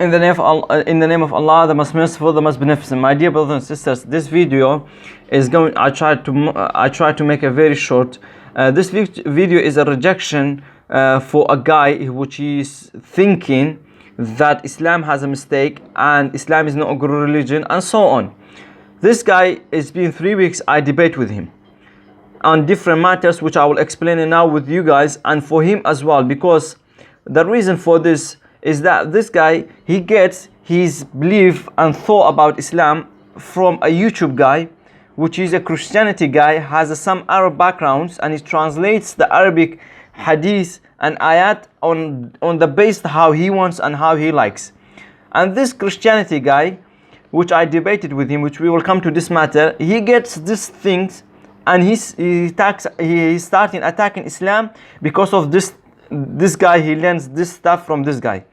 In the name of Allah, the most merciful, the most beneficent. My dear brothers and sisters, this video is going. I try to make it very short. This video is a rejection for a guy which is thinking that Islam has a mistake and Islam is not a good religion and so on. This guy, it's been 3 weeks. I debate with him on different matters, which I will explain it now with you guys and for him as well, because the reason for this is that this guy, he gets his belief and thought about Islam from a YouTube guy, which is a Christianity guy, has some Arab backgrounds, and he translates the Arabic hadith and ayat on the base how he wants and how he likes. And this Christianity guy, which I debated with him, which we will come to this matter, he gets these things and he's starting attacking Islam because of this guy. He learns this stuff from this guy.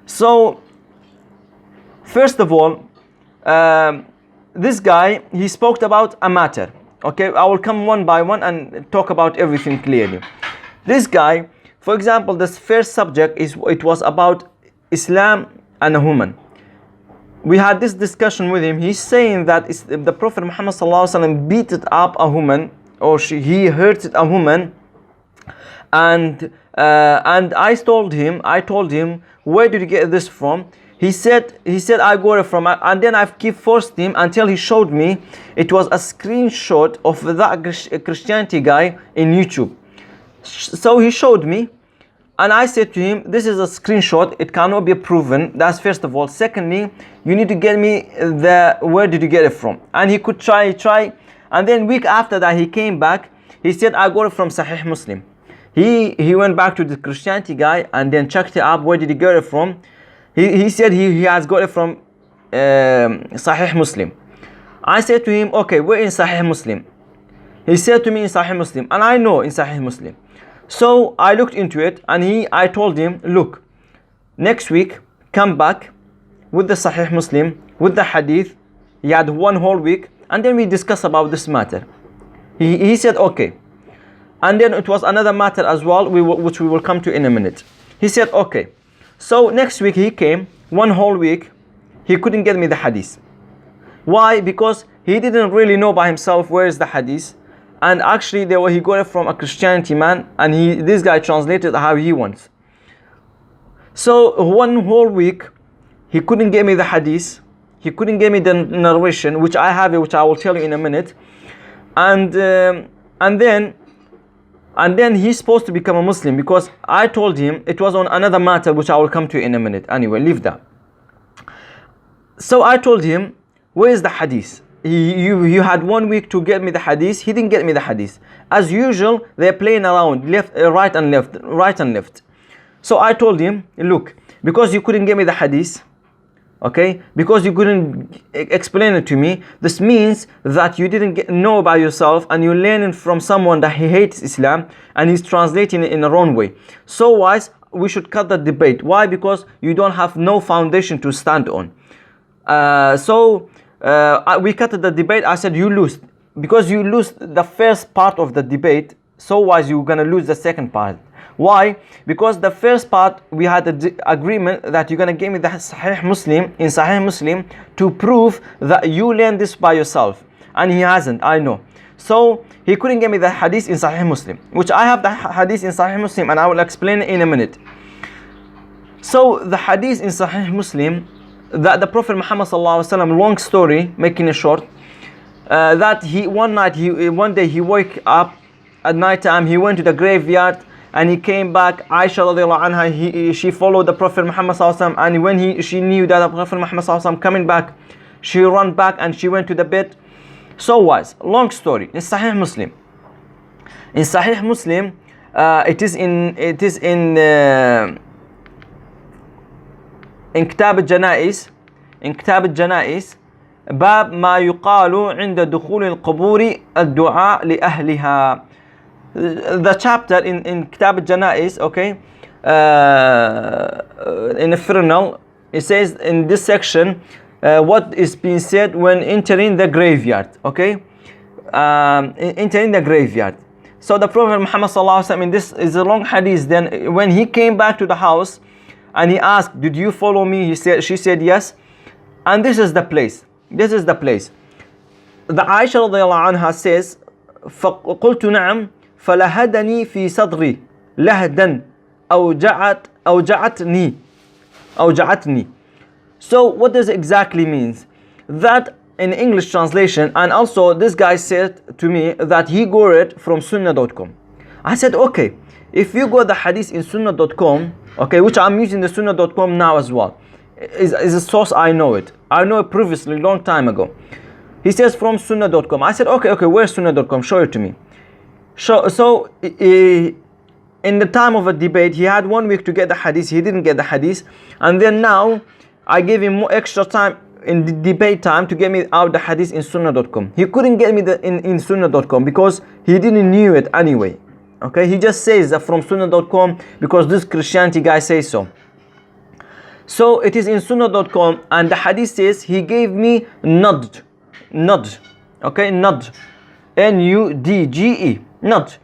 So first of all, this guy, he spoke about a matter. Okay, I will come one by one and talk about everything clearly. This guy, for example, this first subject was about Islam and a woman. We had this discussion with him. He's saying that the Prophet Muhammad ﷺ beat up a woman, or he hurted a woman, and I told him, where did you get this from? He said I got it from, and then I keep forced him until he showed me it was a screenshot of that Christianity guy in YouTube. So he showed me, and I said to him, this is a screenshot, it cannot be proven. That's first of all. Secondly, you need to get me where did you get it from? And he could try, and then week after that he came back. He said I got it from Sahih Muslim. He went back to the Christianity guy and then checked it up. Where did he get it from? He said he has got it from Sahih Muslim. I said to him, okay, where in Sahih Muslim? He said to me in Sahih Muslim, and I know in Sahih Muslim. So I looked into it, and I told him, look, next week come back with the Sahih Muslim, with the hadith. He had 1 whole week, and then we discuss about this matter. He said okay. And then it was another matter as well, which we will come to in a minute. He said okay. So next week he came, 1 whole week, he couldn't get me the hadith. Why? Because he didn't really know by himself where is the hadith. And actually he got it from a Christianity man, and this guy translated how he wants. So 1 whole week he couldn't get me the hadith. He couldn't get me the narration, which I have it, which I will tell you in a minute. And then he's supposed to become a Muslim, because I told him it was on another matter, which I will come to in a minute. Anyway, leave that. So I told him, where is the hadith? You had 1 week to get me the hadith. He didn't get me the hadith. As usual, they're playing around, right and left. So I told him, look, because you couldn't get me the hadith, okay, because you couldn't explain it to me, this means that you didn't know by yourself, and you're learning from someone that he hates Islam and he's translating it in the wrong way. So wise, we should cut the debate. Why? Because you don't have no foundation to stand on. We cut the debate. I said you lose, because you lose the first part of the debate. So wise, you're gonna lose the second part. Why? Because the first part we had an agreement that you're gonna give me the Sahih Muslim to prove that you learned this by yourself, and he hasn't. I know. So he couldn't give me the hadith in Sahih Muslim, which I have the hadith in Sahih Muslim, and I will explain it in a minute. So the hadith in Sahih Muslim, that the Prophet Muhammad ﷺ, long story, making it short, that one day he woke up at night time, he went to the graveyard, and he came back. Aisha radiallahu anha, she followed the Prophet Muhammad ﷺ, and when she knew that the Prophet Muhammad ﷺ coming back, she ran back and she went to the bed. So was long story in Sahih Muslim. In Sahih Muslim, it is in كتاب الجنائز. In كتاب الجنائز, باب ما يقال عند دخول القبور الدعاء لأهلها. The chapter in كتاب الجنائز, okay, in the funeral, it says in this section what is being said when entering the graveyard, okay, entering the graveyard. So the Prophet Muhammad sallallahu alaihi wasallam, in this is a long hadith. Then when he came back to the house, and he asked, did you follow me? She said yes. And this is the place. This is the place. The Aisha radiallahu anha says, فقلت نعم فلهدني في صدري لهدا أوجعتني. So what does it exactly means? That in English translation, and also this guy said to me that he got it from sunnah.com. I said, okay, if you got the hadith in sunnah.com, okay, which I'm using the sunnah.com now as well, is a source, I know it previously, long time ago. He says from sunnah.com. I said, okay, where's sunnah.com? Show it to me. So in the time of a debate, he had 1 week to get the hadith. He didn't get the hadith, and then now I gave him more extra time in the debate time to get me out the hadith in sunnah.com. He couldn't get me in sunnah.com because he didn't knew it anyway. Okay, he just says that from sunnah.com because this Christianity guy says so. So it is in sunnah.com, and the hadith says he gave me nudge. Okay, nudge, N-U-D-G-E, nudge.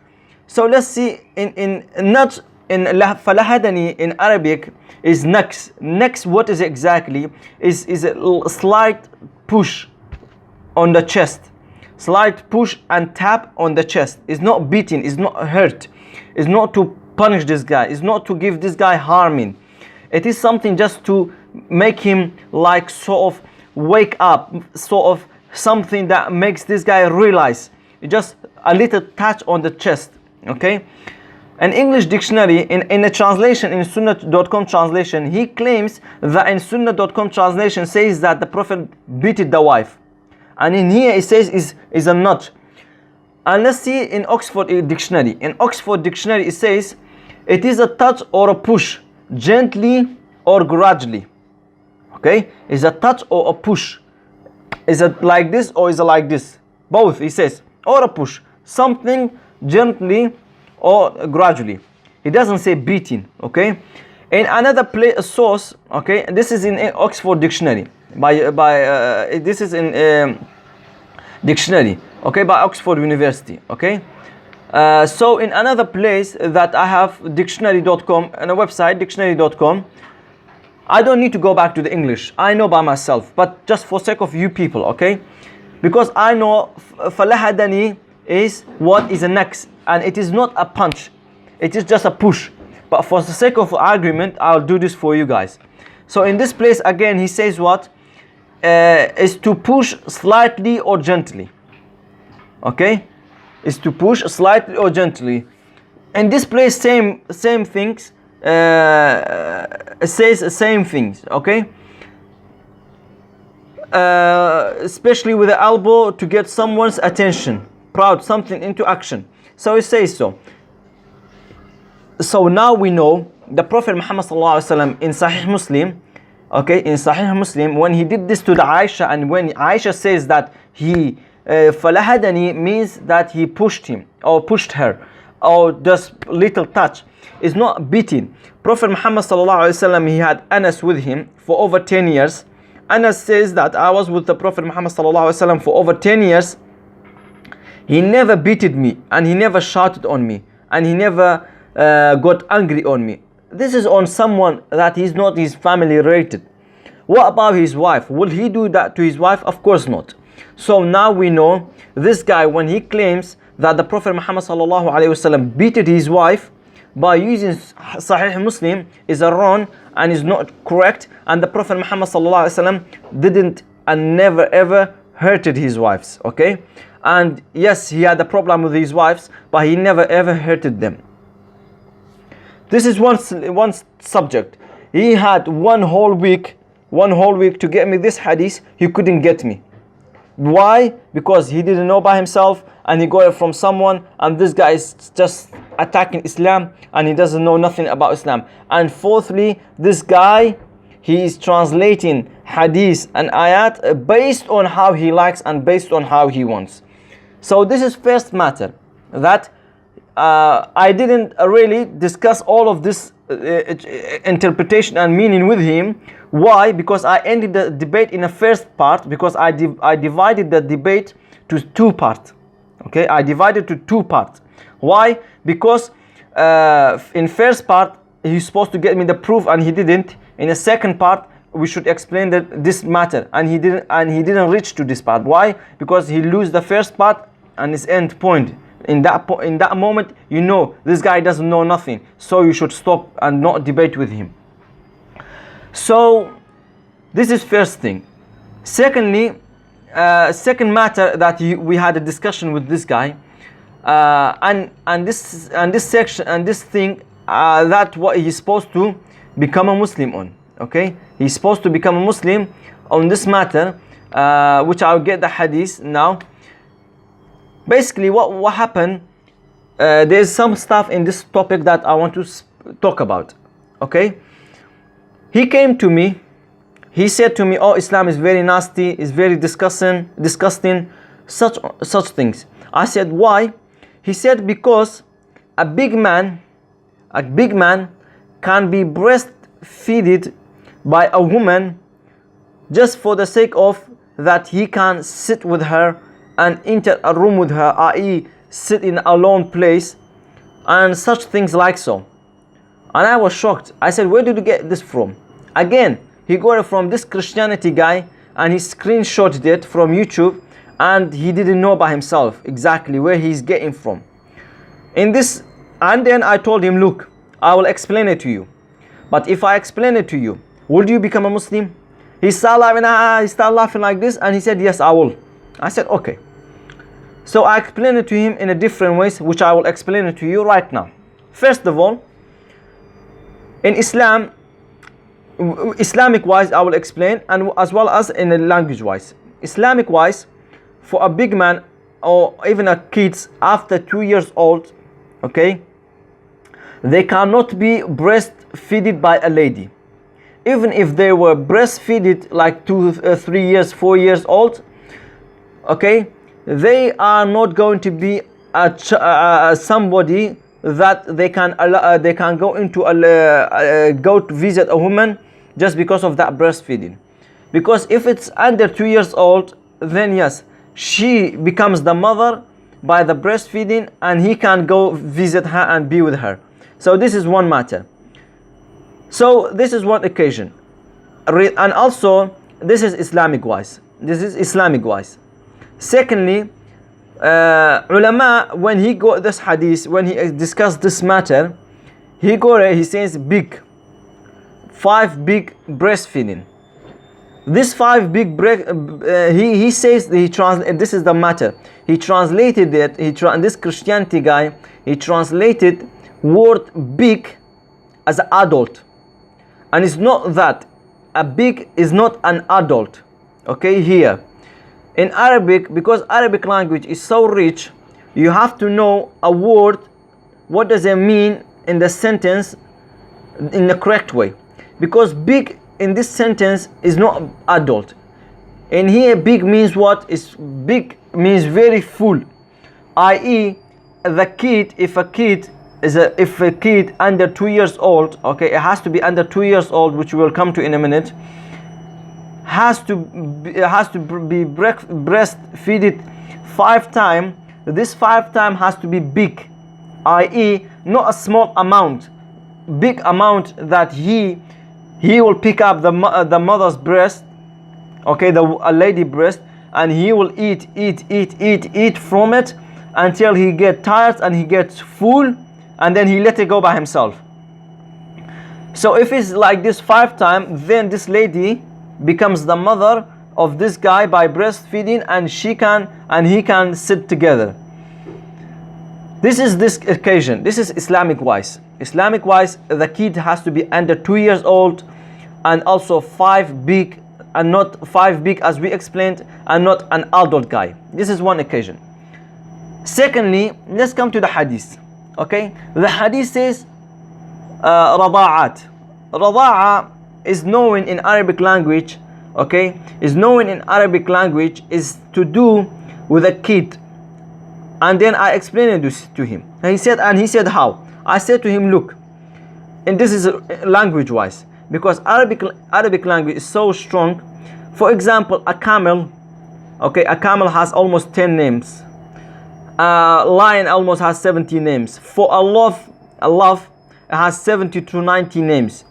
So let's see, in nudge, in falahadani in Arabic is next. Next, what is exactly? Is a slight push on the chest. Slight push and tap on the chest. It's not beating, it's not hurt. It's not to punish this guy. It's not to give this guy harming. It is something just to make him like sort of wake up, sort of something that makes this guy realize. Just a little touch on the chest. Okay, an English dictionary in a translation, in sunnah.com translation, he claims that in sunnah.com translation says that the Prophet beated the wife, and in here it says is a nudge. And let's see in Oxford dictionary. In Oxford dictionary it says it is a touch or a push, gently or gradually. Okay, is a touch or a push. Is it like this or is it like this? Both, he says, or a push, something gently or gradually. He doesn't say beating. Okay, in another source, okay, this is in Oxford dictionary this is in dictionary, okay, by Oxford University. Okay, so in another place that I have dictionary.com, and a website dictionary.com, I don't need to go back to the English, I know by myself, but just for sake of you people, okay, because I know falahadani is what is a next, and it is not a punch, it is just a push. But for the sake of argument, I'll do this for you guys. So in this place again, he says what is to push slightly or gently. Okay, is to push slightly or gently. In this place, same things, says same things. Okay, especially with the elbow to get someone's attention, proud something into action. So it says so. So now we know the Prophet Muhammad sallallahu alaihi wasallam in Sahih Muslim, okay, in Sahih Muslim, when he did this to the Aisha, and when Aisha says that he falahadani means that he pushed him or pushed her or just little touch, is not beating. Prophet Muhammad sallallahu alaihi wasallam, he had Anas with him for over 10 years. Anas says that I was with the Prophet Muhammad sallallahu alaihi wasallam for over 10 years. He never beated me, and he never shouted on me, and he never got angry on me. This is on someone that is not his family related. What about his wife? Will he do that to his wife? Of course not. So now we know this guy, when he claims that the Prophet Muhammad sallallahu alaihi wasallam beated his wife by using Sahih Muslim, is wrong and is not correct. And the Prophet Muhammad sallallahu alaihi wasallam didn't and never ever hurted his wives. Okay, and yes, he had a problem with his wives, but he never ever hurted them. This is one subject. He had one whole week to get me this hadith. He couldn't get me. Why? Because he didn't know by himself, and he got it from someone, and this guy is just attacking Islam, and he doesn't know nothing about Islam. And fourthly, this guy, he is translating hadith and ayat based on how he likes and based on how he wants. So this is first matter, that I didn't really discuss all of this interpretation and meaning with him. Why? Because I ended the debate in the first part, because I divided the debate to two parts. Okay, I divided to two parts. Why? Because in first part he's supposed to get me the proof and he didn't. In the second part, we should explain that this matter, and he didn't reach to this part. Why? Because he lose the first part and his end point. In that moment, you know this guy doesn't know nothing, so you should stop and not debate with him. So this is first thing. Secondly, second matter that we had a discussion with this guy, and this section and this thing, that what he's supposed to become a Muslim on. Okay, he's supposed to become a Muslim on this matter, which I'll get the hadith now. Basically, what happened? There's some stuff in this topic that I want to talk about. Okay, he came to me. He said to me, "Oh, Islam is very nasty. It's very disgusting. Such things." I said, "Why?" He said, "Because a big man can be breastfeeded by a woman just for the sake of that he can sit with her and enter a room with her, i.e. sit in a lone place and such things like so." And I was shocked. I said, "Where did you get this from?" Again, he got it from this Christianity guy, and he screenshotted it from YouTube, and he didn't know by himself exactly where he's getting from. And then I told him, "Look, I will explain it to you. But if I explain it to you, would you become a Muslim?" He started laughing like this, and he said, "Yes, I will." I said, "Okay." So I explained it to him in a different ways, which I will explain it to you right now. First of all, in Islam, Islamic wise, I will explain, and as well as in a language wise. Islamic wise, for a big man or even a kids after 2 years old, okay, they cannot be breastfeeded by a lady. Even if they were breastfeeded like 2, 3 years, 4 years old, okay, they are not going to be somebody that they can go into go to visit a woman just because of that breastfeeding. Because if it's under 2 years old, then yes, she becomes the mother by the breastfeeding, and he can go visit her and be with her. So this is one matter. So this is one occasion. And also, this is Islamic wise. Secondly, ulama, when he got this hadith, when he discussed this matter, he says 5 big breastfeeding. This 5 big he says, this is the matter. He translated it. This Christianity guy, he translated word big as adult, and it's not that. A big is not an adult. Okay, here in Arabic, because Arabic language is so rich, you have to know a word, what does it mean in the sentence in the correct way. Because big in this sentence is not adult. And here big means what? Big means very full, i.e. the kid, if a kid under 2 years old, okay, it has to be under 2 years old, which we will come to in a minute, has to be breastfeeded 5 times. This 5 times has to be big, i.e. not a small amount, big amount that he will pick up the mother's breast, okay, a lady breast, and he will eat from it until he gets tired and he gets full, and then he let it go by himself. So if it's like this 5 times, then this lady becomes the mother of this guy by breastfeeding, and he can sit together. This is this occasion. This is Islamic wise. Islamic wise, the kid has to be under 2 years old, and also 5 big, and not 5 big as we explained, and not an adult guy. This is one occasion. Secondly, let's come to the hadith. Okay, the hadith says rada'at. Rada'a is known in Arabic language, okay, is known in Arabic language is to do with a kid. And then I explained this to him. He said how? I said to him, look, and this is language wise, because Arabic language is so strong. For example, a camel, okay, a camel has almost 10 names. Lion almost has 70 names. For a love, has 70 to 90 names.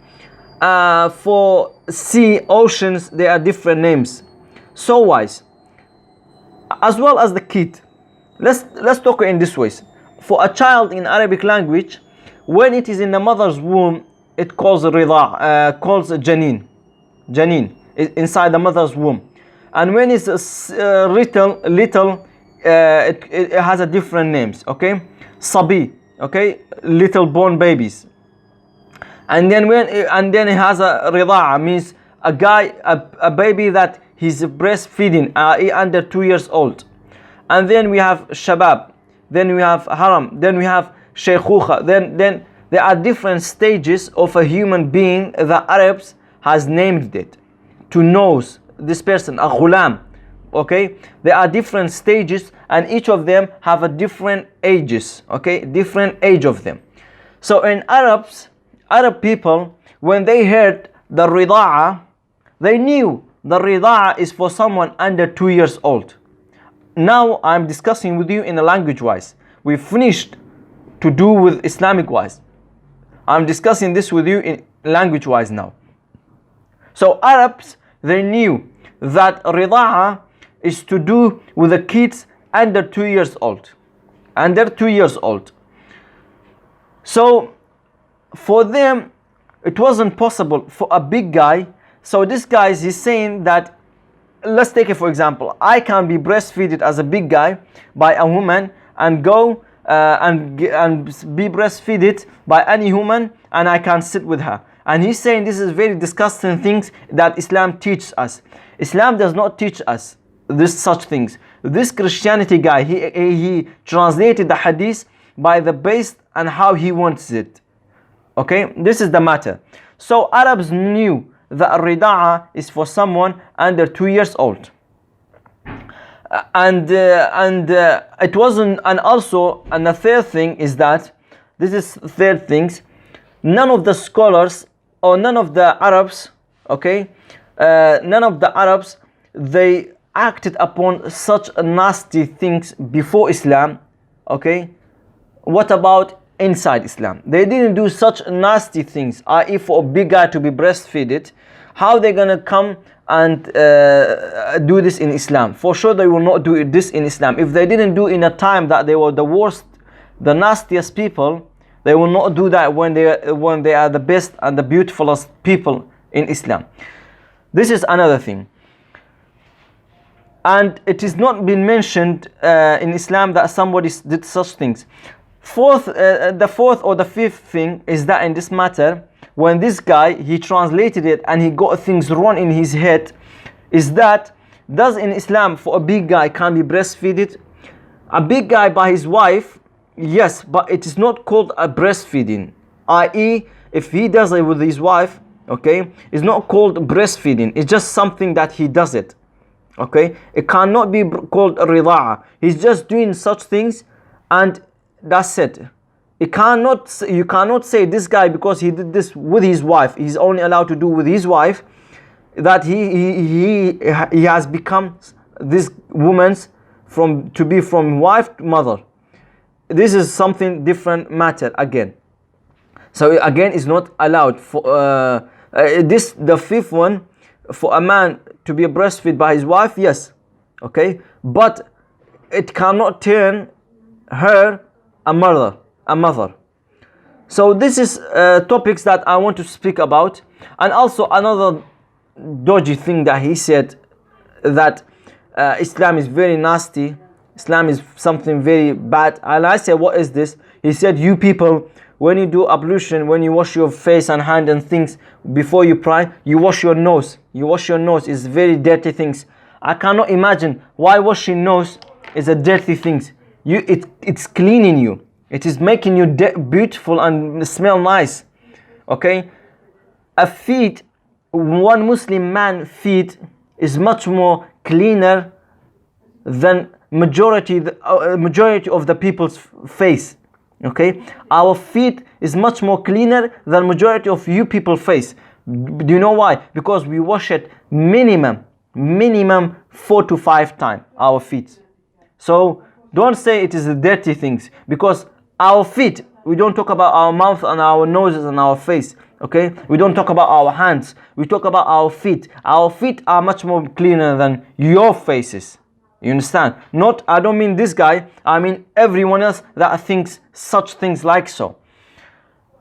For sea, oceans, there are different names. So wise, as well as the kid. Let's talk in this ways. For a child in Arabic language, when it is in the mother's womb, it calls calls janin, inside the mother's womb. And when it's little, it has a different names. Okay, sabi. Okay, little born babies. And then it has a rida'a, means a baby that he's breastfeeding, under 2 years old. And then we have shabab, then we have haram, then we have shaykhuha. Then there are different stages of a human being. The Arabs has named it to know this person, a ghulam. Okay, there are different stages, and each of them have a different ages. Okay, different age of them. So in Arab people, when they heard the rida'a, they knew the rida'a is for someone under 2 years old. Now I'm discussing with you in a language wise. We finished to do with Islamic wise. I'm discussing this with you in language wise now. So Arabs, they knew that rida'a is to do with the kids under 2 years old. Under 2 years old. So for them, it wasn't possible for a big guy. So this guy is saying that, let's take it for example, I can be breastfeeded as a big guy by a woman and go and be breastfeeded by any woman, and I can sit with her. And he's saying this is very disgusting things that Islam teaches us. Islam does not teach us such things. This Christianity guy, he translated the hadith by the base and how he wants it. Okay, this is the matter. So Arabs knew that rida'a is for someone under 2 years old. And it wasn't, and also, and the third thing is that, this is third things, none of the scholars or none of the Arabs, okay, none of the Arabs, they acted upon such nasty things before Islam. Okay, what about inside Islam? They didn't do such nasty things, i.e. for a big guy to be breastfeeded. How they gonna come and do this in Islam? For sure they will not do this in Islam. If they didn't do in a time that they were the worst, the nastiest people, they will not do that when they are the best and the beautifulest people in Islam. This is another thing. And it is not been mentioned in Islam that somebody did such things. The fourth or the fifth thing is that in this matter, when this guy, he translated it and he got things wrong in his head, is that, does in Islam for a big guy can be breastfeeded? A big guy by his wife, yes, but it is not called a breastfeeding. I.e., if he does it with his wife, okay, it's not called breastfeeding. It's just something that he does it. Okay, it cannot be called a rida'a. He's just doing such things and that's it. You cannot say this guy, because he did this with his wife, he's only allowed to do with his wife, that he has become this woman's to be from wife to mother. This is something different matter again. So again, it's not allowed for the fifth one, for a man to be breastfed by his wife, yes, okay, but it cannot turn her a mother. So this is topics that I want to speak about. And also another dodgy thing that he said, that Islam is very nasty, Islam is something very bad. And I said, what is this? He said, you people, when you do ablution, when you wash your face and hand and things before you pray, you wash your nose. You wash your nose. It's very dirty things. I cannot imagine why washing nose is a dirty things. It's cleaning you. It is making you beautiful and smell nice. Okay? A feet, one Muslim man feet is much more cleaner than majority of the people's face. Okay, our feet is much more cleaner than majority of you people face. Do you know why? Because we wash it minimum 4 to 5 times our feet. So don't say it is the dirty things, because our feet We don't talk about our mouth and our noses and our face. Okay, we don't talk about our hands. We talk about our feet. Our feet are much more cleaner than your faces. You understand? Not, I don't mean this guy. I mean everyone else that thinks such things like so.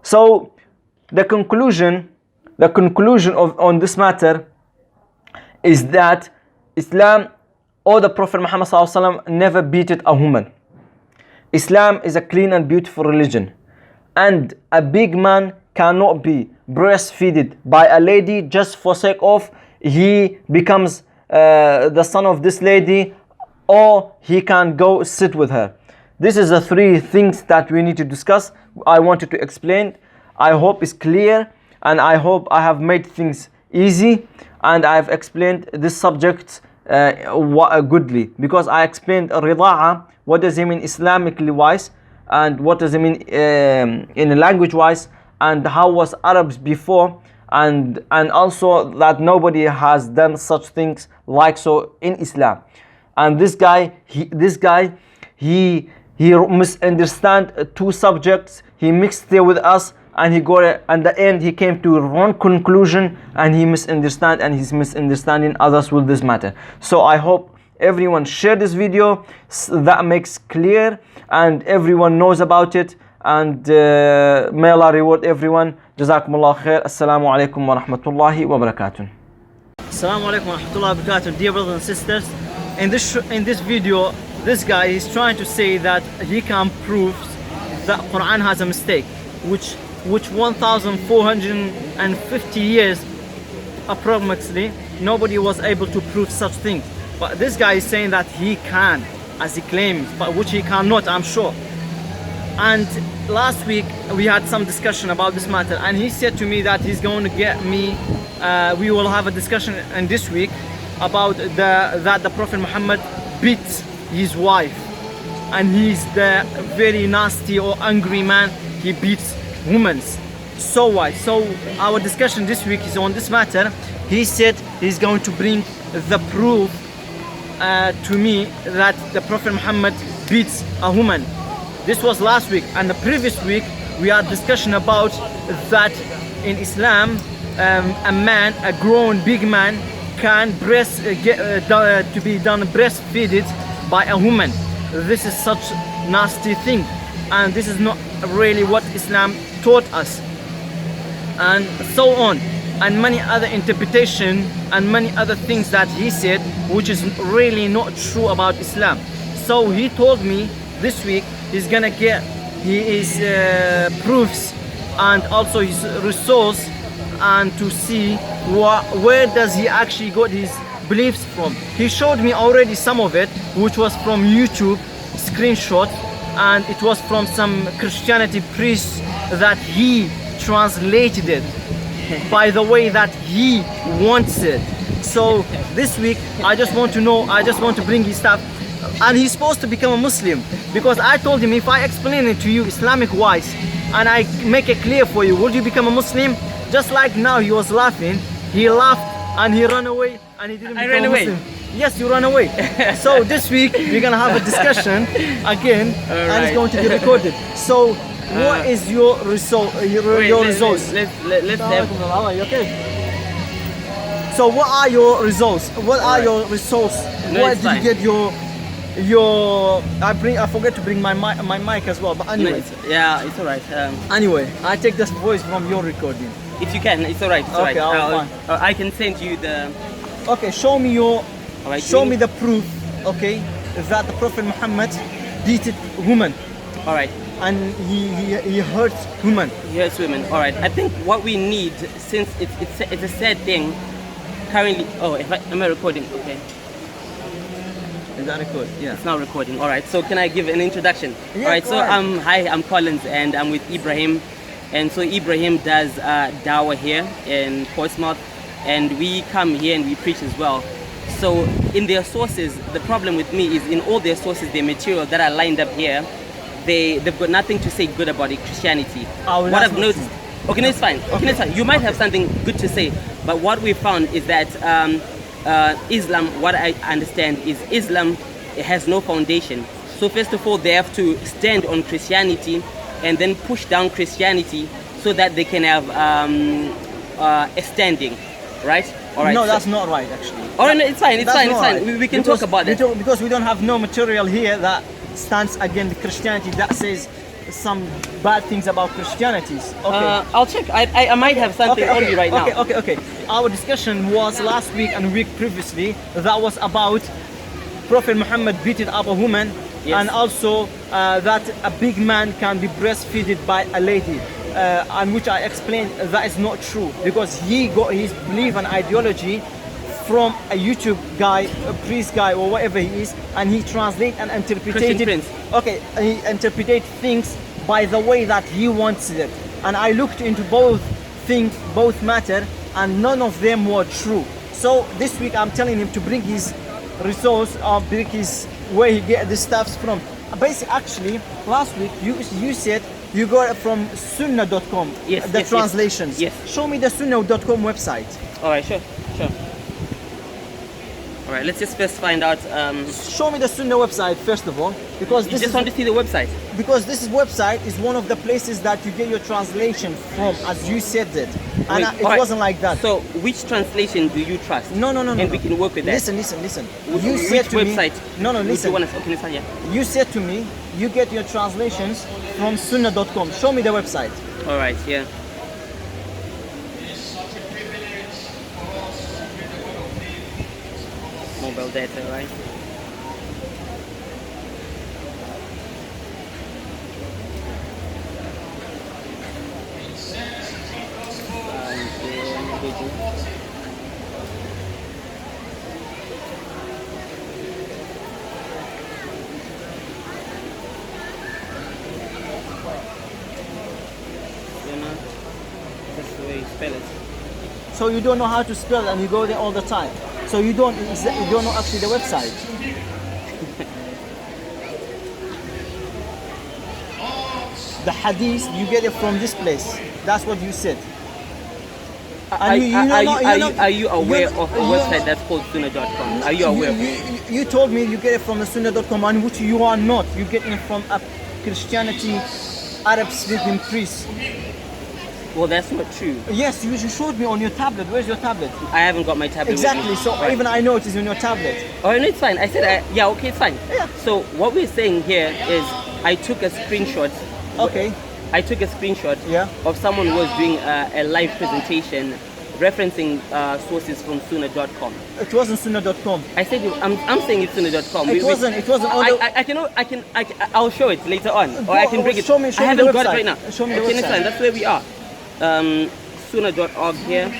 So the conclusion on this matter is that Islam or the Prophet Muhammad ﷺ never beated a woman. Islam is a clean and beautiful religion, and a big man cannot be breastfeeded by a lady just for sake of he becomes the son of this lady, or he can go sit with her. This is the three things that we need to discuss. I wanted to explain. I hope it's clear, and I hope I have made things easy, and I've explained this subject goodly, because I explained rida'a, what does it mean Islamically wise, and what does it mean in language wise, and how was Arabs before, and also that nobody has done such things like so in Islam. And this guy he misunderstand two subjects. He mixed it with us, and he got it, and the end he came to wrong conclusion, and he misunderstand, and he's misunderstanding others with this matter. So I hope everyone share this video, that makes clear, and everyone knows about it, and may Allah reward everyone. Jazakumullah khair. Assalamu alaikum wa rahmatullahi wa barakatuh. Assalamu alaikum wa rahmatullahi wa barakatuh. Dear brothers and sisters, in this video, this guy is trying to say that he can prove that Quran has a mistake, which 1450 years approximately nobody was able to prove such things. But this guy is saying that he can, as he claims, but which he cannot, I'm sure. And last week we had some discussion about this matter, and he said to me that he's going to get me, we will have a discussion in this week about that the Prophet Muhammad beat his wife, and he's the very nasty or angry man. He beats women. So why? So our discussion this week is on this matter. He said he's going to bring the proof to me that the Prophet Muhammad beats a woman. This was last week, and the previous week we had discussion about that in Islam a grown big man can to be done breastfeeded by a woman. This is such nasty thing, and this is not really what Islam taught us, and so on, and many other interpretation and many other things that he said which is really not true about Islam. So he told me this week he's gonna get his proofs and also his resource, and to see where does he actually got his beliefs from. He showed me already some of it, which was from YouTube screenshot, and it was from some Christianity priest that he translated it by the way that he wants it. So this week I just want to bring his stuff, and he's supposed to become a Muslim, because I told him if I explain it to you Islamic wise and I make it clear for you, would you become a Muslim? Just like now he was laughing, he laughed and he ran away, and he didn't become a Muslim. Yes, you ran away. So this week we're gonna have a discussion again, and it's going to be recorded. So what is your result? Your results? Let's have. Okay. So what are your results? What are your results? No, Where it's did fine. you get your? I forget to bring my mic as well. But anyway. Yeah, it's alright. Anyway, I take this voice from your recording. If you can, it's alright. It's Okay, alright. fine. I can send you the. Okay, show me your. Alright, Show me the proof. Okay, that the Prophet Muhammad beated women, Alright. and he hurts women. Yes, women. Alright. I think what we need, since it's a sad thing, currently. Oh, am I recording? Okay. Is that record? Yeah. It's not recording. Alright. So can I give an introduction? Yeah, Alright. go So ahead. hi, I'm Collins, and I'm with Ibrahim, and so Ibrahim does dawah here in Portsmouth, and we come here and we preach as well. So in their sources, the problem with me is in all their sources, their material that are lined up here, they've got nothing to say good about Christianity. Oh, what I've noticed. Okay, no, it's fine. Okay, no, it's fine. You might have something good to say, but what we found is that Islam, what I understand is Islam, it has no foundation. So first of all, they have to stand on Christianity and then push down Christianity so that they can have a standing, right? All right. No, so- that's not right, actually. All right, no, it's fine. It's That's fine. It's not fine. right. We can talk about that. Because we don't have no material here that stands against Christianity that says some bad things about Christianities. Okay. I'll check. I might have something on me right now. Okay. Our discussion was last week and week previously. That was about Prophet Muhammad beating up a woman, Yes. and also that a big man can be breastfeeded by a lady. And which I explained that is not true, because he got his belief and ideology from a YouTube guy, a priest guy, or whatever he is, and he translate and interpreted. Prince. Okay, and he interpreted things by the way that he wants it. And I looked into both things, both matter, and none of them were true. So this week I'm telling him to bring his resource, or bring his where he get the stuffs from. Basically, actually, last week you said you got it from sunnah.com. Yes, the yes, translations. yes. Show me the sunnah.com website. All right, sure. All right, let's just first find out. Show me the Sunnah website first of all, because You this just is want to see the website. because this website is one of the places that you get your translation from, as you said it, and Wait, it all right. wasn't like that. So, which translation do you trust? No. And we can work with that. Listen. Wh- You which said to website? me. No, Which listen. one is okay? Listen, yeah. You said to me you get your translations from sunnah.com. Show me the website. All right, yeah. Mobile data, right? That's the way you spell it. So you don't know how to spell it, and you go there all the time. So you don't know actually the website. The hadith, you get it from this place. That's what you said. Are you aware of a website that's called sunnah.com? Are you aware of it? You told me you get it from the sunnah.com, and which you are not. You get it from a Christianity Arab speaking priest. Well, that's not true. Yes, you showed me on your tablet. Where's your tablet? I haven't got my tablet with Exactly. me. So Right. even I know it is on your tablet. Oh, no, it's fine. I said, yeah, okay, it's fine. Yeah. So what we're saying here is I took a screenshot. Okay. I took a screenshot Yeah. of someone who was doing a live presentation referencing sources from sunnah.com. It wasn't sunnah.com. I said, I'm saying it's sunnah.com. It wasn't on the. I'll show it later on. Or I can bring it. Show me I the haven't got it website. right now. Show me the okay, website. next time. That's where we are. Sunnah.org here.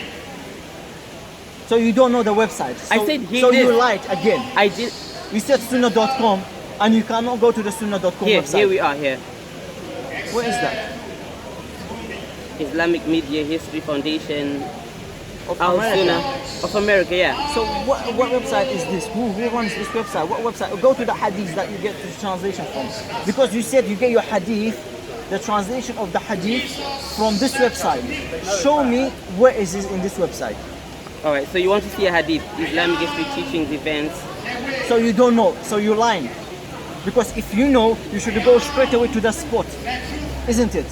So you don't know the website. So, I said he So did. you lied again. I did. You said sunnah.com, and you cannot go to the sunnah.com Here website. we are here. What is that? Islamic Media History Foundation Of Al America. Sunnah of America, yeah. So what website is this? Who runs this website? What website? Go to the hadith that you get the translation from. Because you said you get your hadith, the translation of the hadith from this website. Show me where is this in this website. All right, so you want to see a hadith, Islamic history teachings, events. So you don't know, so you're lying. Because if you know, you should go straight away to the spot, isn't it?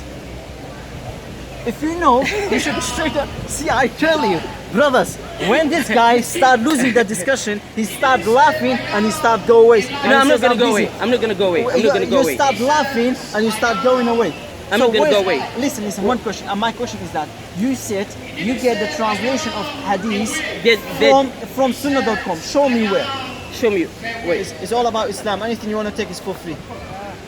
If you know, you should straight up. See, I tell you, brothers, when this guy start losing the discussion, he start laughing and he start go away. And No, I'm he not says, gonna go busy. away. I'm not gonna go away. I'm not gonna go You away. start laughing and you start going away. I'm not gonna go where's- away. Listen, one question. And my question is that you said you get the translation of hadith from sunnah.com. Show me where. Show me. Wait. It's all about Islam. Anything you want to take is for free.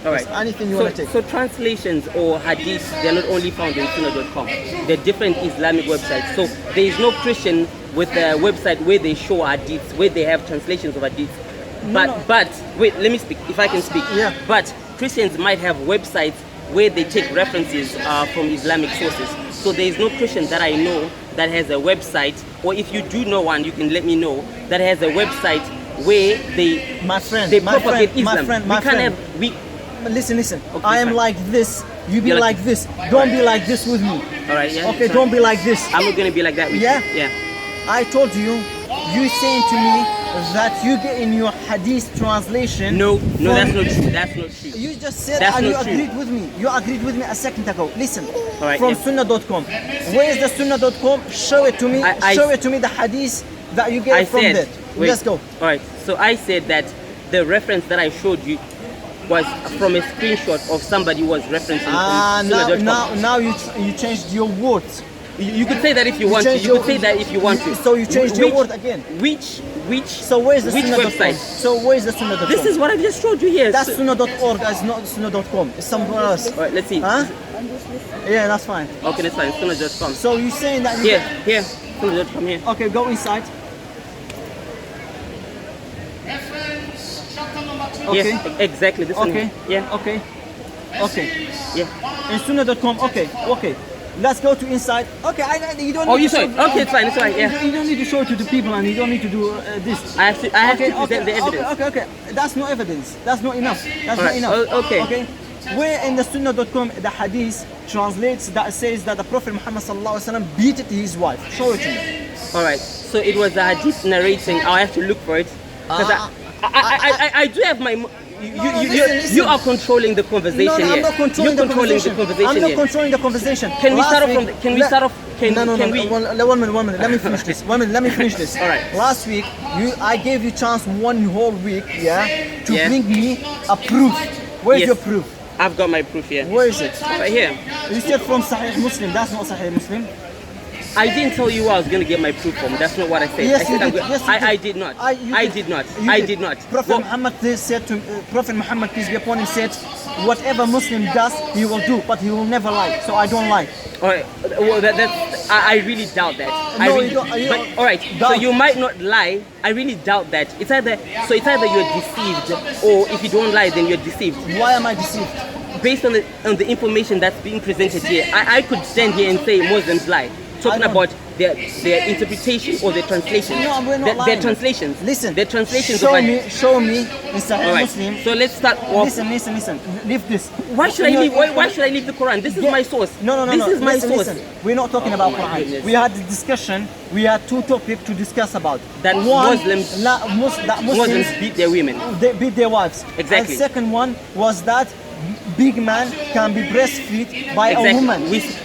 All right. Anything you so, want to take. So translations or hadiths, they're not only found in sunnah.com. They're different Islamic websites. So there is no Christian with a website where they show hadiths, where they have translations of hadiths. But wait, let me speak. If I can speak. Yeah. But Christians might have websites where they take references from Islamic sources. So there is no Christian that I know that has a website, or if you do know one, you can let me know, that has a website where they propagate Islam. Listen. Okay, I am fine. like this. You be You're like like- this. Don't be like this with me. All right, yeah. Okay, sorry. don't be like this. I'm not gonna be like that with Yeah? you. Yeah. I told you. You saying to me that you get in your hadith translation. No, from- that's not true. That's not true. You just said That's and you not true. agreed with me. You agreed with me a second ago. Listen, right, from yeah. sunnah.com. Where is the sunnah.com? Show it to me. Show it to me the hadith that you get from there. Wait, Let's go. All right. So I said that the reference that I showed you was from a screenshot of somebody who was referencing Ah, from sunnah.com. now you changed your words. You could say that if you want to. You could say that if you want to. So you changed your word again. Which? So where's the which sunnah.com? website? So where's the sunnah.com? This is what I just showed you here. That's sunnah.org. It's not sunnah.com. It's somewhere else. All right. Let's see. Huh? Yeah, that's fine. Okay, that's fine. Sunnah.com. So you're saying that Here. Sunnah.com here. Okay, go inside. Okay. Yeah, exactly. This one. Okay. here. Yeah. Okay. Okay. Yeah. In sunnah.com. Okay. Let's go to inside. Okay, you don't. Oh, need you to saw show- it. Okay, it's fine. It's fine. Yeah. You don't need to show it to the people, and you don't need to do this. I have to present the evidence. Okay. That's no evidence. That's not enough. That's Alright, not enough. okay. Okay. Where in the sunnah.com the hadith translates that says that the Prophet Muhammad sallallahu alaihi wasallam beat his wife? Show it to me. All right. So it was a hadith narrating. I have to look for it because I do have my. Listen. You are controlling the conversation No, here. I'm not controlling You're the controlling conversation. the conversation I'm not here. controlling the conversation. Can we Last start off week- from? Can we start off? Can No. we? One minute. Let me finish this. 1 minute. Let me finish this. All right. Last week, I gave you chance one whole week, to Yeah. bring me a proof. Where's Yes. your proof? I've got my proof here. Where is it? Right here. You said from Sahih Muslim. That's not Sahih Muslim. I didn't tell you where I was going to get my proof from. That's not what I said. Yes, I said you I'm did. go- Yes, you I did. did not. You I did not. You I did not. Prophet Well, Muhammad said to Prophet Muhammad, peace be upon him, said, whatever Muslim does, he will do, but he will never lie. So I don't lie. all right. Well, I really doubt that. I No, really, you don't- you but don't- all right. So doubt. you might not lie. I really doubt that. It's either you're deceived, or if you don't lie, then you're deceived. Why am I deceived? Based on the information that's being presented here, I could stand here and say Muslims lie. Talking don't. about their interpretation or their translation. No, we're not their lying. translations. Listen, Their translations show of me in Sahih all right. Muslim. So let's start off. Listen. Leave this. Why should I leave? Why should I leave the Quran? This is Yeah. my source. No. This is my Listen, source. listen. We're not talking about my Quran. goodness. We had the discussion. We had two topics to discuss about. That Muslims- that Muslims Muslims beat their women. they beat their wives. Exactly. And second one was that big man can be breastfed by Exactly. a woman.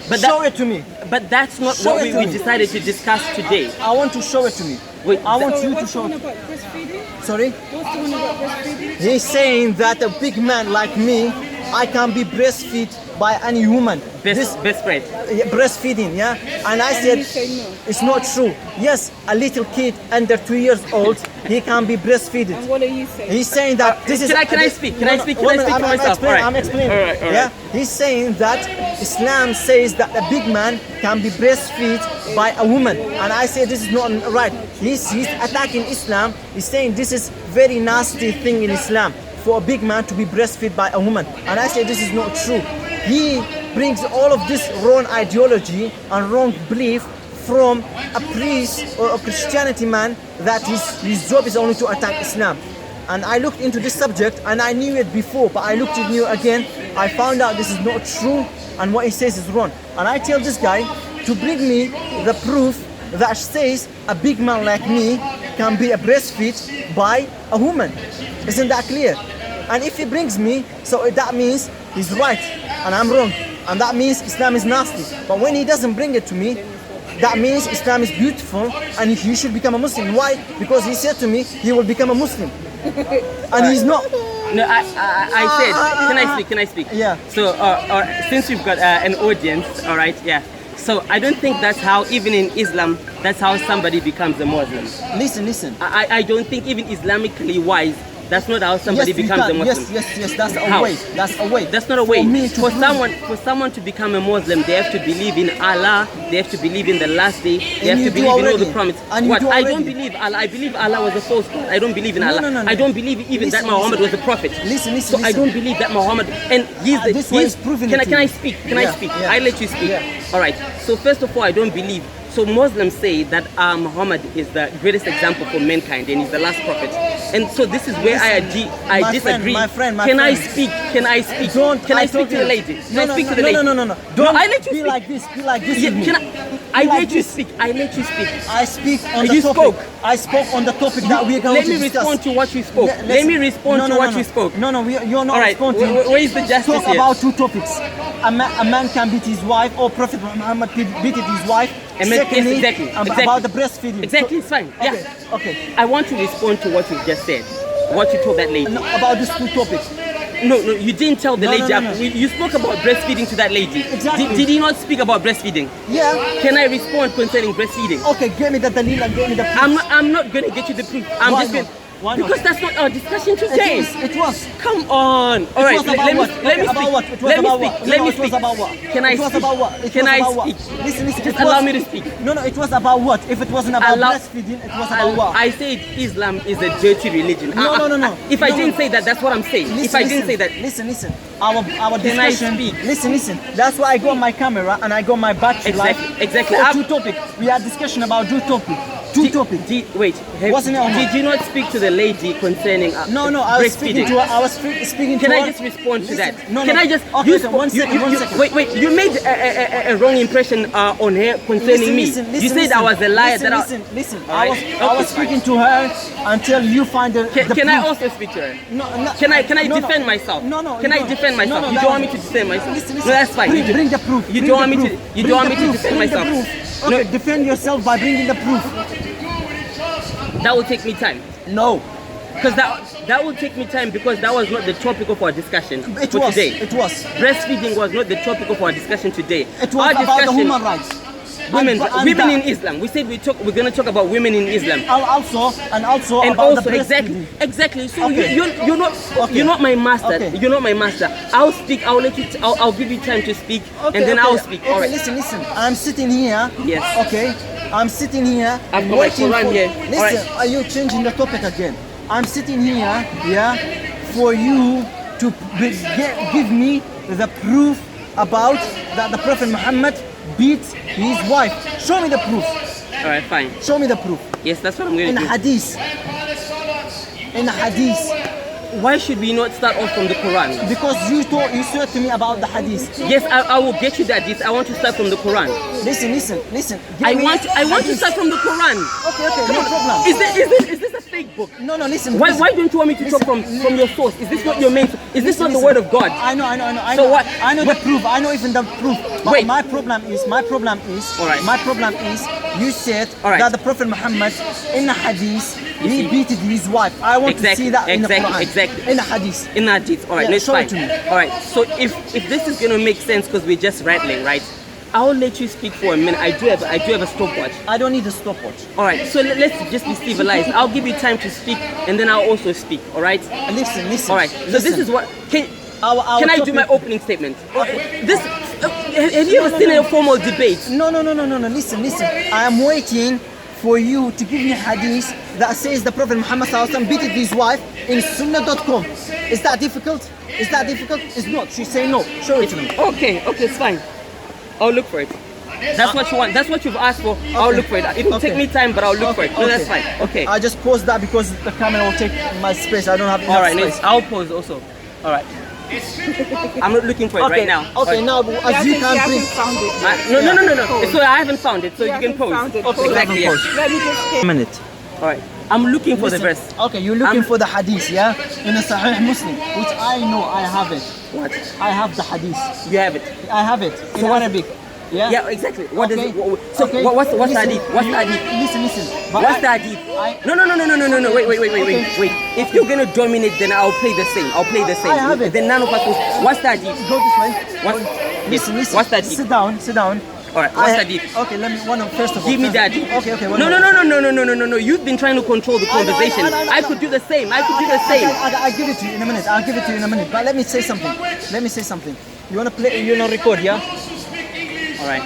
But Show that- it to me. But that's not Show what it to we me. decided to discuss today. I want to show it to me. Wait, I want you to What's the show one it. about breastfeeding? Sorry? What's the one about breastfeeding? He's saying that a big man like me, I can be breastfed by any woman. Best spread. Breastfeeding, yeah? And I said, you say no. it's not true. Yes, a little kid under 2 years old, he can be breastfeeded. And what are you saying? He's saying that this is. Can I speak? Can I speak? Can I speak for myself? All right. I'm explaining. All right. Yeah, he's saying that Islam says that a big man can be breastfed by a woman, and I say this is not right. He's attacking Islam. He's saying this is very nasty thing in Islam for a big man to be breastfed by a woman, and I say this is not true. He brings all of this wrong ideology and wrong belief from a priest or a Christianity man that his job is only to attack Islam. And I looked into this subject and I knew it before, but I looked into it again. I found out this is not true and what he says is wrong. And I tell this guy to bring me the proof that says a big man like me can be breastfed by a woman. Isn't that clear? And if he brings me, so that means he's right and I'm wrong. And that means Islam is nasty. But when he doesn't bring it to me, that means Islam is beautiful and he should become a Muslim. Why? Because he said to me he will become a Muslim. And he's not. No, I said. Can I speak? Can I speak? Yeah. So, since we've got an audience, all right, yeah. So I don't think that's how, even in Islam, that's how somebody becomes a Muslim. Listen. I don't think even Islamically wise, that's not how somebody Yes, you becomes a can. Muslim. Yes, that's a How? way. That's a way. That's not a way. For me to For prove- someone to become a Muslim, they have to believe in Allah. They have to believe in the last day. They And have you to do believe in all the already. promise. And you What? do I don't already. believe Allah. I believe Allah was a false God. I don't believe in Allah. No. I don't believe even that Listen, Muhammad listen. was a prophet. Listen. So I don't believe that Muhammad. And he's This way is proving Can it I to can I you. speak? Can I Yeah, speak? yeah. I let you speak. Yeah. All right. So first of all, I don't believe. So Muslims say that Muhammad is the greatest example for mankind and he's the last prophet. And so this is where I disagree. My friend, Can I speak? Can I speak? Can I speak to the lady? Can I speak to the lady? No. Don't I let you be speak. like this. Be like this. Yeah, with me. can I Be like let you this. speak. I let you speak. I speak on You the topic. spoke. I spoke on the topic that we are going Let to me discuss. respond to what you spoke. Let Let me respond to what you spoke. No, you're not All right, responding. where is the justice Talk here? about two topics. A man can beat his wife, or Prophet Muhammad beat his wife. And yes, Secondly, exactly. about the breastfeeding. Exactly, it's fine. Okay, Yeah. okay. I want to respond to what you just said. What you told that lady. No, about these two topics. No, you didn't tell the No, lady. no. You spoke about breastfeeding to that lady. Exactly. Did he not speak about breastfeeding? Yeah. Can I respond concerning breastfeeding? Okay, give me the dalil and give me the proof. I'm not gonna get you the proof. I'm Why just not? gonna Why not? because that's not our discussion today. It was. Come on. All right. was about what? Let me Okay, about speak. what? It was Let me about speak. what? Let No, me it was speak. about what? Can I It was speak? about what? It Can was I about what? speak? Listen. Just it allow was- me to speak. No, it was about what? If it wasn't about breastfeeding, it was about what? I said Islam is a dirty religion. No. If I didn't say that, that's what I'm saying. If I didn't say that, Listen. Our Can I discussion. speak? Listen. That's why I got my camera and I got my battery light. Exactly. For two topics. We had discussion about two topics. Wait, Wasn't it, Omar? did you not speak to the lady concerning No, I was speaking breastfeeding? to her. I was speaking Can to I her. just respond to that? No. Can I just? Okay, you so spoke- one you- second. Wait. You made a wrong impression on her concerning me. You said I was a liar. Listen. All I right. was Okay, speaking to her until you find the Can I proof. also speak to her? No. Can I No, defend myself? No. Can you I don't. defend myself? No, You that don't want me was- to defend myself? Listen. No, that's fine. Bring the proof. You Bring don't want the me to. proof. You Bring don't want the me to proof. defend Bring the myself. proof. Okay, defend yourself by bringing the proof. That will take me time. No. Because that will take me time because that was not the topic of our discussion It was. today. It was. Breastfeeding was not the topic of our discussion today. It was Our about the discussion- human rights. Women And in Islam. We said we're going to talk about women in Islam. And also And about also the breastfeeding. exactly. So Okay. you're not Okay. you're not my master. Okay. You're not my master. I'll speak. I'll let you. I'll give you time to speak, and then I'll speak. All right. Listen. I'm sitting here. Yes. Okay. I'm sitting here. I've got my waiting Quran for. here. Listen. All right. Are you changing the topic again? I'm sitting here. Yeah. For you to give me the proof about that the Prophet Muhammad beat his wife. Show me the proof. All right. Fine. Show me the proof. Yes, that's what I'm going In to do. hadith. In hadith. Why should we not start off from the Quran? Because you said to me about the hadith. Yes, I will get you that. This I want to start from the Quran. Listen. Give I me want to hadith. start from the Quran. Okay, Come no on. problem. Is this a fake book? No, listen. Why listen. don't you want me to talk from your source? Is this not your main? Is this not the Listen. word of God? I know. So what? I know the proof. I know even the proof. But Wait. my problem is. All right. My problem is. You said All right. that the Prophet Muhammad in the hadith he beated his wife. I want to see that in the Quran. Exactly. In the hadith. In that hadith. All right, Yeah, let's show fine. it to me. All right. So if this is gonna make sense because we're just rattling, right? I'll let you speak for a minute. I do have a stopwatch. I don't need a stopwatch. All right. So let's just be civilized. I'll give you time to speak, and then I'll also speak. All right. Listen. All right. So this is what can. Our Can I do topic- my opening statement? This. Have you ever seen a formal debate? No. Listen. I am waiting for you to give me hadith that says the Prophet Muhammad ﷺ beated his wife in sunnah.com. Is that difficult? It's not. She say no. Show it to me. Okay, it's fine. I'll look for it. That's what you want. That's what you've asked for. I'll look for it. It'll take me time, but I'll look for it. No, that's fine. Okay. I just paused that because the camera will take my space. I don't have enough All right, space. nice. I'll pause also. All right. I'm not looking for it right now. Okay, now as you can bring. found it. No. So I haven't found it, so you can pause. Found it. Okay, exactly. you Yeah. can Let me just A minute. All right. I'm looking for the Listen, verse. Okay, you're looking I'm- for the hadith, yeah? In a Sahih Muslim, which I know I have it. What? I have the hadith. You have it. I have it in So- Arabic. Yeah? Yeah, exactly. What Okay. is it? So Okay. what's the Listen, hadith? What's the hadith? Listen. But What's the I- hadith? I- No. Wait. If you're gonna dominate, then I'll play the same. I'll play the same. I have it. Then none of us will. What's the hadith? Go this way. Listen. Listen. What's the hadith? Sit down. All right. What's the hadith? Okay, let me first of all. Give me first- that. Okay. No. You've been trying to control the conversation. I know. I could do the same. I'll give it to you in a minute. But let me say something. You wanna play? You wanna record? Yeah. All right.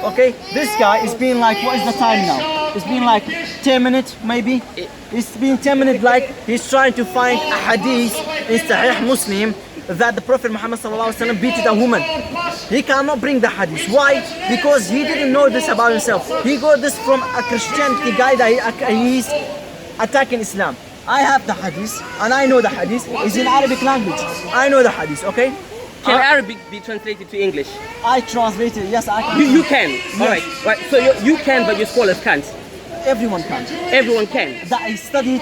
Okay. This guy is being like, what is the time now? It's been like 10 minutes, maybe. It's been 10 minutes. Like he's trying to find a hadith in Sahih Muslim that the Prophet Muhammad ﷺ beat a woman. He cannot bring the hadith. Why? Because he didn't know this about himself. He got this from a Christianity guy that he's attacking Islam. I have the hadith and I know the hadith. It's in Arabic language. I know the hadith, okay? Can Arabic be translated to English? I translated, yes, I can. You can. All right. Right. So you can, but your scholars can't. Everyone can. Everyone can. That he studied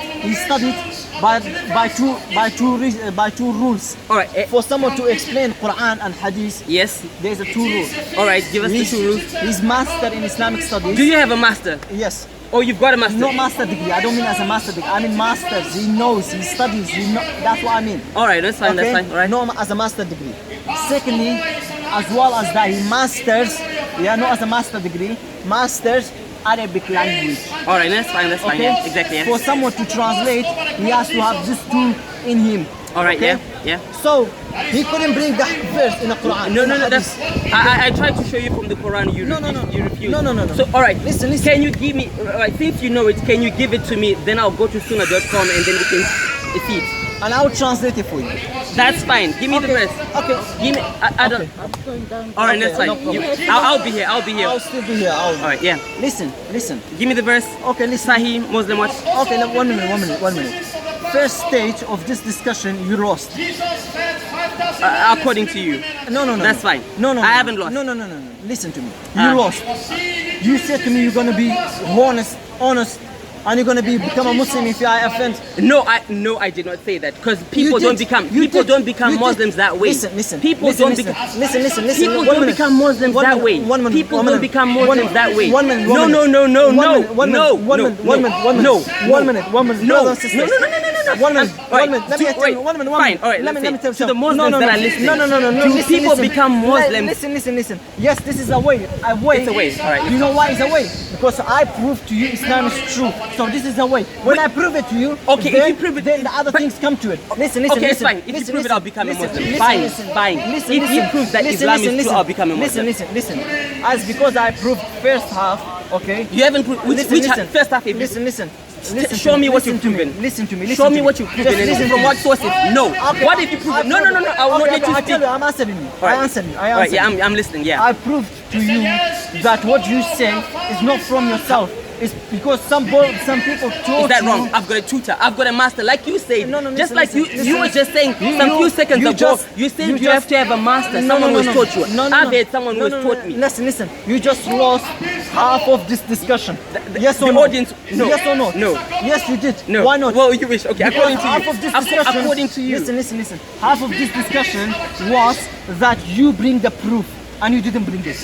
by two rules. All right. For someone to explain Quran and Hadith, Yes. there's a two rules. All right. Give us the two rules. He's master in Islamic studies. Do you have a master? Yes. Oh, you've got a master. Not master degree. I don't mean as a master degree. I mean masters. He knows. He studies. That's what I mean. All right. That's fine. Okay? That's fine. All right. Not as a master degree. Secondly, as well as that, he masters. Yeah, not as a master degree. Masters Arabic language. All right. That's fine. That's fine. Okay. Yeah. Exactly. Yeah. For someone to translate, he has to have this tool in him. All right. Okay? Yeah. So he couldn't bring that verse in the Quran. No. in the That's. Hadith. I tried to show you from the Quran. You No. you refused. No. So all right. Listen. Can you give me? Right. Since you know it, can you give it to me? Then I'll go to sunnah.com and then we can see it. And I will translate it for you. That's fine. Give me the Okay. verse. Okay. Give me. I don't. All right. That's Okay, fine. no problem. I'll be here. I'll be here. I'll still be here. All right. Yeah. Listen. Give me the verse. Okay, listen. Sahih Muslim what? Okay, now, 1 minute. First stage of this discussion, you lost. According to you. No. That's fine. No. I haven't lost. No. Listen to me. You lost. You said to me you're gonna be honest, and you're gonna become a Muslim if I offend. No, I did not say that because people You don't did. become You did. Muslims You did. that way. Listen. People listen, don't listen. become. Listen. People One don't minute. become Muslims One that minute. way. One minute. People One don't minute. become One Muslims minute. that way. One minute. No. One minute. One minute. No. Brothers and sisters. One minute. Let me tell you. One minute. Fine. All right. Let me tell you. To the Muslims that are listening. No. Do Listen, people listen. become Muslims? Listen. Yes, this is a way. A way. It's a way. All right. You know why it's a way? Because I prove to you Islam is true. So this is a way. When I prove it to you, Okay, if then, you prove it- then the other but- things come to it. Listen. Okay, it's listen. fine. If you listen, prove it, I'll become a listen, Muslim. listen, Fine, listen, fine. listen, If you listen, prove that listen, Islam is listen, true, I'll become a Muslim. Listen. As because I proved first half, okay? You haven't proved which first half. If you- Listen. Show me what you've listen to me. proven. Listen to me. Show me what you've proven. Just And listen from to what me. sources? No. Okay, What if you prove it? No. I will not let you I speak. tell you, I'm answering you. All right. I answer you. All right. Yeah, I'm listening. Yeah. I proved to you that what you say is not from yourself. It's because some people told Is that you. wrong? I've got a tutor. I've got a master. Like you said. No, Just listen, like listen, you were listen. just saying You- some you- few seconds you ago. just- You said you you have just- to have a master. No, Someone no, who's taught you. No, I've had someone who's taught me. Listen. You just lost half of this discussion. Yes or the no? audience- no. Yes or no? No. Yes, you did. No. Why not? Well, you wish. Okay, Because according to half you. of this discussion. According to you. Listen. Half of this discussion was that you bring the proof and you didn't bring it.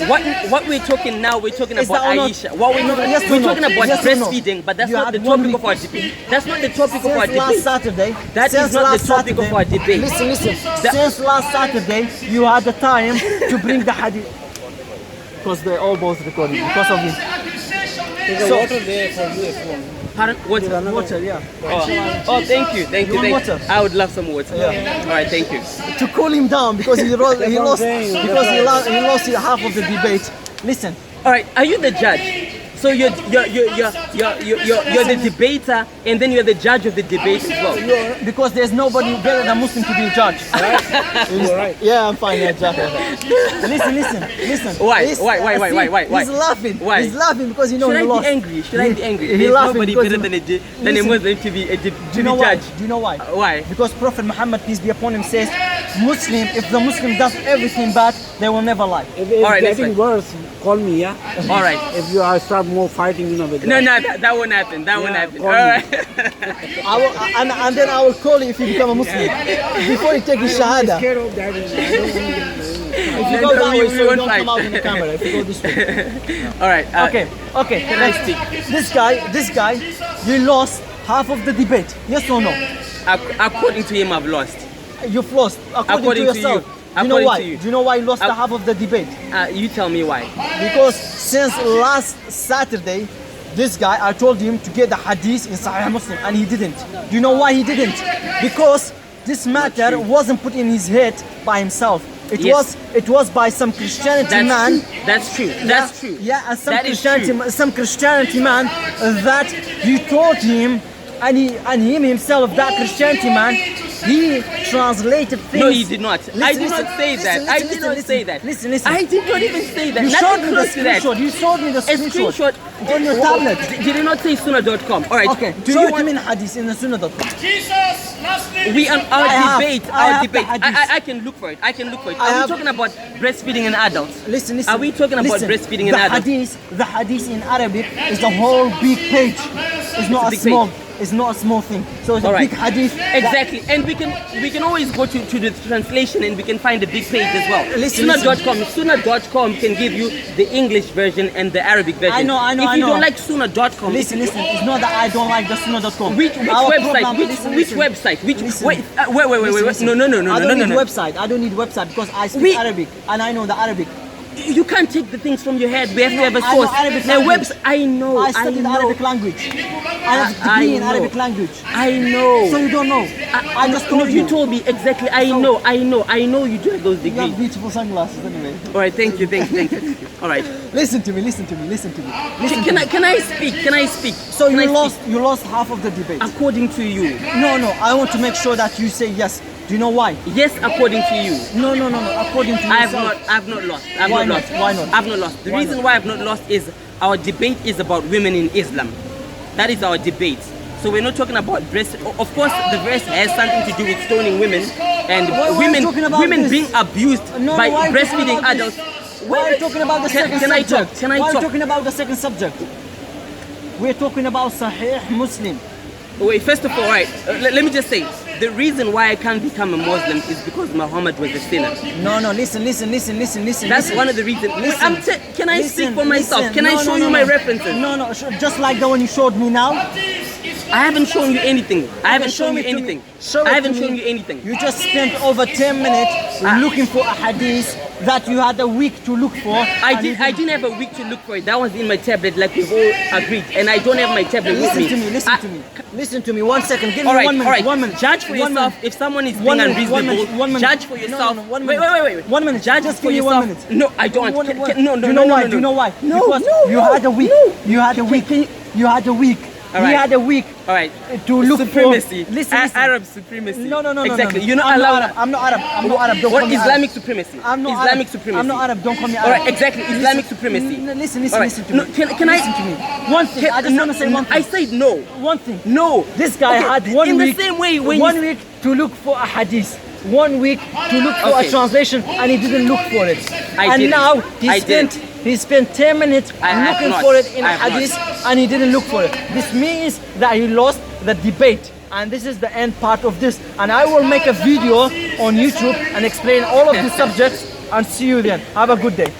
What we're talking now, we're talking Is about that or not? Aisha. What Yes or we're no? talking about Yes or no? breastfeeding, but that's You not had the one topic week. of our debate. That's not the topic of our Since last debate. Saturday. That is since not the last topic of Saturday- our debate. Listen. That- Since last Saturday, you had the time to bring the hadith. Because they're all both recording. Because of this. There's So- a water there for you if you want. Pardon? What? Water, yeah. Oh, thank you. You want water? I would love some water. Yeah. All right, thank you. To cool him down because he lost That's what I'm saying. he lost half of the debate. Listen, All right, are you the judge? So you're the debater, and then you're the judge of the debate as well. because there's nobody better than Muslim to be a judge. You're right. Yeah, I'm fine. Yeah, Jack. Listen. Why? He's- Why? He's laughing. Why? He's laughing because you know Should he I lost. be angry? Should I be angry? He There's laughing nobody because better he- than a Listen. Muslim to be Do you know why? judge. Do you know why? Why? Because Prophet Muhammad, peace be upon him, says, Muslim, if the Muslim does everything bad, they will never lie. If it's All right, getting next worse, call me, yeah? All right. If you are start more fighting, with No, that. that won't happen. That won't Yeah, happen. call All me. right. I will, and then I will call you if you become a Muslim. Before you take his I'm shahada. scared of that. If you No, go that we way, so you won't don't come fight. out in the camera. If you go this way. All right. Okay. Can I speak? This guy, you lost half of the debate. Yes or no? According to him, I've lost. You've lost. According to to yourself. you. Do you know According why? to you. Do you know why you lost the Ac- half of the debate? You tell me why. Because since last Saturday, this guy, I told him to get the hadith in Sahih Muslim, and he didn't. Do you know why he didn't? Because this matter wasn't put in his head by himself. Yes. It was by some Christianity man. That's true. That's true. Yeah, and That is true. some Christianity man that he told him, and him himself, that Christianity man, He translated things. No, you did not. I did Listen, not say that. listen, I listen, did not listen, say that. Listen, listen. I did not even say that. You Nothing showed me the close to that. screenshot. You showed me the A screenshot. screenshot on your tablet. Did it not say sunnah.com? All right. Okay, Do show you it to want? me in hadith in the sunnah.com. We are I have- debate. I Our have debate. the hadith. I can look for it. I can look for it. I Are have- we talking about breastfeeding in adults? Listen, listen. Are we talking about listen. breastfeeding in adults? The hadith in Arabic is the whole big page. It's not a big small. page. It's not a small thing. So it's All a right. big hadith. that- Exactly, and we can always go to the translation and we can find the big page as well. Listen, Sunnah.com. Sunnah.com can give you the English version and the Arabic version. I know, If I you know. don't like Sunnah.com, Listen, listen. It's not that I don't like the sunnah.com. Which Our website? program- listen, Which listen. website? Which Listen. wait? Listen. No. I don't need No. website. I don't need website because I speak We- Arabic and I know the Arabic. You can't take the things from your head. We have to have a I know source. Arabic Now, language. I know. I studied Arabic language. I have a degree in know. Arabic language. I know. So you don't know. I just told no, you told me exactly. I So- know. I know you do have those You degrees. have beautiful sunglasses anyway. All right. Thank you. All right. Listen to me. Listen to me. Listen to me. Listen Can to me. I speak? Can I speak? So Can I you speak? lost half of the debate. According to you. No, I want to make sure that you say yes. Do you know why? Yes, according to you. No. According to I yourself. have not lost. Why not? Why not? I've not lost. The Why reason not? why I've not lost is our debate is about women in Islam. That is our debate. So we're not talking about breast. Of course, the verse has something to do with stoning women and Why are you talking about women this? being abused No, by why are you talking breastfeeding about adults. this? Why are you talking about the second Can I subject? talk? Can I Why are you talk? talking about the second subject? We're talking about Sahih Muslim. Wait, first of all, right, let me just say, the reason why I can't become a Muslim is because Muhammad was a sinner. No, listen. That's one of the reasons. Wait, can I speak for myself? Can I show you my references? No, just like the one you showed me now. I haven't shown you anything. I haven't Show shown you it to me. anything. Show it I haven't to shown me. you anything. You just spent over 10 minutes looking for a hadith that you had a week to look for. I didn't have a week to look for it. That was in my tablet, like we've all agreed. And I don't have my tablet with Listen me. to me. Listen to me. 1 second. Give me All right, 1 minute. all right. 1 minute. Judge for 1 yourself. minute. If someone is being 1 minute, unreasonable, 1 minute, 1 minute. judge for yourself. No, 1 Wait, minute. wait. 1 minute. Judge Just for give me yourself. 1 minute. No, I don't. No. Do you know why? Do you know why? No, Because no, you had a week. no. You had a week. You had a week. All We right. had a week All right. to look Supremacy. for. Listen. Arab supremacy. No. Exactly. No. You're not I'm allowed. Arab. I'm not Arab. I'm not Arab. Don't What call me Islamic Arab. supremacy? I'm not Islamic Arab. supremacy. I'm not Arab. Don't call me Arab. All right, exactly. Islamic supremacy. Listen All right. to No, me. can I? Listen to me. One thing. I just want to say one thing. I said no. One thing. No. This guy Okay, had 1 in week. the same way when 1 you- week to look for a hadith. 1 week to look for Okay. a translation, and he didn't look for it. I and didn't. now I didn't. he spent 10 minutes I have looking not. for it in I a have hadith, not. and he didn't look for it. This means that he lost the debate. And this is the end part of this. And I will make a video on YouTube and explain all of the subjects. And see you then. Have a good day.